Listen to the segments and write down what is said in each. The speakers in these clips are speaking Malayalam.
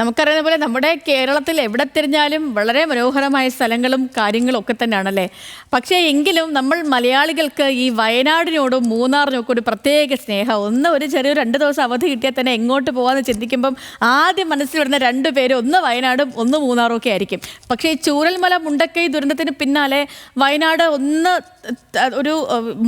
നമുക്കറിയുന്ന പോലെ നമ്മുടെ കേരളത്തിൽ എവിടെ തിരിഞ്ഞാലും വളരെ മനോഹരമായ സ്ഥലങ്ങളും കാര്യങ്ങളും ഒക്കെ തന്നെയാണല്ലേ. പക്ഷേ എങ്കിലും നമ്മൾ മലയാളികൾക്ക് ഈ വയനാടിനോടും മൂന്നാറിനൊക്കെ ഒരു പ്രത്യേക സ്നേഹം. ഒരു ചെറിയൊരു 2 ദിവസം അവധി കിട്ടിയാൽ തന്നെ എങ്ങോട്ട് പോകാമെന്ന് ചിന്തിക്കുമ്പം ആദ്യം മനസ്സിൽ വരുന്ന 2 പേര്, ഒന്ന് വയനാടും ഒന്ന് മൂന്നാറും ഒക്കെ ആയിരിക്കും. പക്ഷേ ഈ ചൂരൽമല മുണ്ടക്കൈ ദുരന്തത്തിന് പിന്നാലെ വയനാട് ഒരു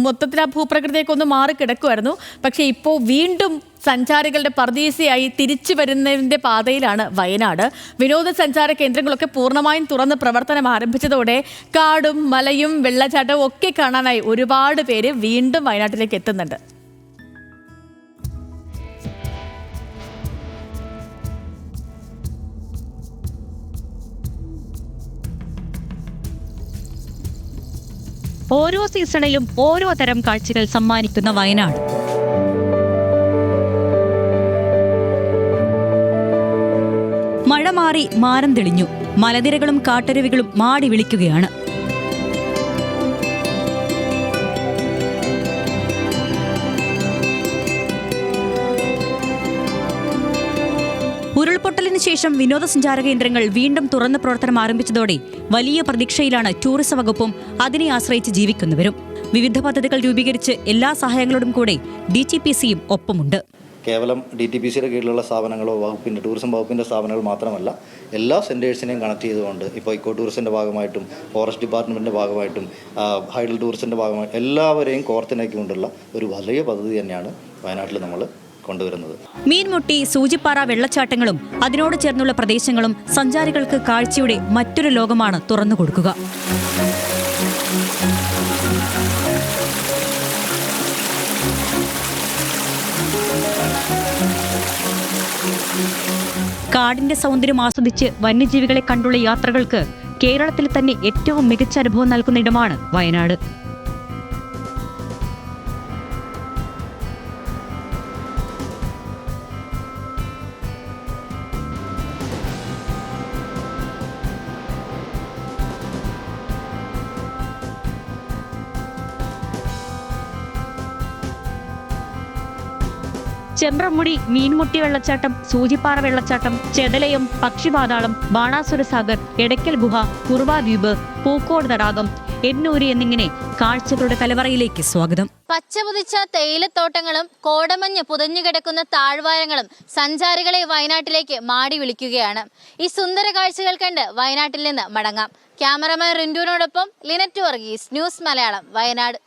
മൊത്തത്തിൽ ആ ഭൂപ്രകൃതിയൊക്കെ ഒന്ന് മാറിക്കിടക്കുമായിരുന്നു. പക്ഷേ ഇപ്പോൾ വീണ്ടും സഞ്ചാരികളുടെ പർദീസയായി തിരിച്ചു വരുന്നതിൻ്റെ പാതയിലാണ് വയനാട്. വിനോദസഞ്ചാര കേന്ദ്രങ്ങളൊക്കെ പൂർണ്ണമായും തുറന്ന് പ്രവർത്തനം ആരംഭിച്ചതോടെ കാടും മലയും വെള്ളച്ചാട്ടവും ഒക്കെ കാണാനായി ഒരുപാട് പേര് വീണ്ടും വയനാട്ടിലേക്ക് എത്തുന്നുണ്ട്. ഓരോ സീസണിലും ഓരോ തരം കാഴ്ചകൾ സമ്മാനിക്കുന്ന വയനാട്. മഴ മാറി മാനം തെളിഞ്ഞു. മലനിരകളും കാട്ടരുവികളും മാടി വിളിക്കുകയാണ്. ഉരുൾപൊട്ടലിന് ശേഷം വിനോദസഞ്ചാര കേന്ദ്രങ്ങൾ വീണ്ടും തുറന്ന് പ്രവർത്തനം ആരംഭിച്ചതോടെ വലിയ പ്രതീക്ഷയിലാണ് ടൂറിസം വകുപ്പും അതിനെ ആശ്രയിച്ച് ജീവിക്കുന്നവരും. വിവിധ പദ്ധതികൾ രൂപീകരിച്ച് എല്ലാ സഹായങ്ങളോടും കൂടെ DTPCയും ഒപ്പമുണ്ട്. കേവലം DTPCയുടെ കീഴിലുള്ള സ്ഥാപനങ്ങളോ ടൂറിസം വകുപ്പിൻ്റെ സ്ഥാപനങ്ങൾ മാത്രമല്ല, എല്ലാ സെൻറ്റേഴ്സിനെയും കണക്ട് ചെയ്തുകൊണ്ട് ഇപ്പോൾ ഇക്കോ ടൂറിസത്തിൻ്റെ ഭാഗമായിട്ടും ഫോറസ്റ്റ് ഡിപ്പാർട്ട്മെൻറ്റിൻ്റെ ഭാഗമായിട്ടും ഹൈഡൽ ടൂറിസത്തിൻ്റെ ഭാഗമായിട്ടും എല്ലാവരെയും കോർത്തിണക്കിക്കൊണ്ടുള്ള ഒരു വലിയ പദ്ധതി തന്നെയാണ് വയനാട്ടിൽ നമ്മൾ കൊണ്ടുവരുന്നത്. മീൻമുട്ടി, സൂചിപ്പാറ വെള്ളച്ചാട്ടങ്ങളും അതിനോട് ചേർന്നുള്ള പ്രദേശങ്ങളും സഞ്ചാരികൾക്ക് കാഴ്ചയുടെ മറ്റൊരു ലോകമാണ് തുറന്നു കൊടുക്കുക. കാടിന്റെ സൗന്ദര്യം ആസ്വദിച്ച് വന്യജീവികളെ കണ്ടുള്ള യാത്രകൾക്ക് കേരളത്തിൽ തന്നെ ഏറ്റവും മികച്ച അനുഭവം നൽകുന്ന ഇടമാണ് വയനാട്. ചെമ്പ്രമുടി, മീൻമുട്ടി വെള്ളച്ചാട്ടം, സൂചിപ്പാറ വെള്ളച്ചാട്ടം, ചെതലയം, പക്ഷിപാതാളം, ബാണാസുരസാഗർ, എടയ്ക്കൽ ഗുഹ, കുറുവാ ദ്വീപ്, പൂക്കോട് തടാകം, എണ്ണൂര് എന്നിങ്ങനെ കാഴ്ചകളുടെ കലവറയിലേക്ക് സ്വാഗതം. പച്ചപുതിച്ച തേയിലത്തോട്ടങ്ങളും കോടമഞ്ഞ് പുതഞ്ഞുകിടക്കുന്ന താഴ്വാരങ്ങളും സഞ്ചാരികളെ വയനാട്ടിലേക്ക് മാടി വിളിക്കുകയാണ്. ഈ സുന്ദര കാഴ്ചകൾ കണ്ട് വയനാട്ടിൽ നിന്ന് മടങ്ങാം. ക്യാമറമാൻ റിന്റുവിനോടൊപ്പം ലിനറ്റ് വർഗീസ്, ന്യൂസ് മലയാളം, വയനാട്.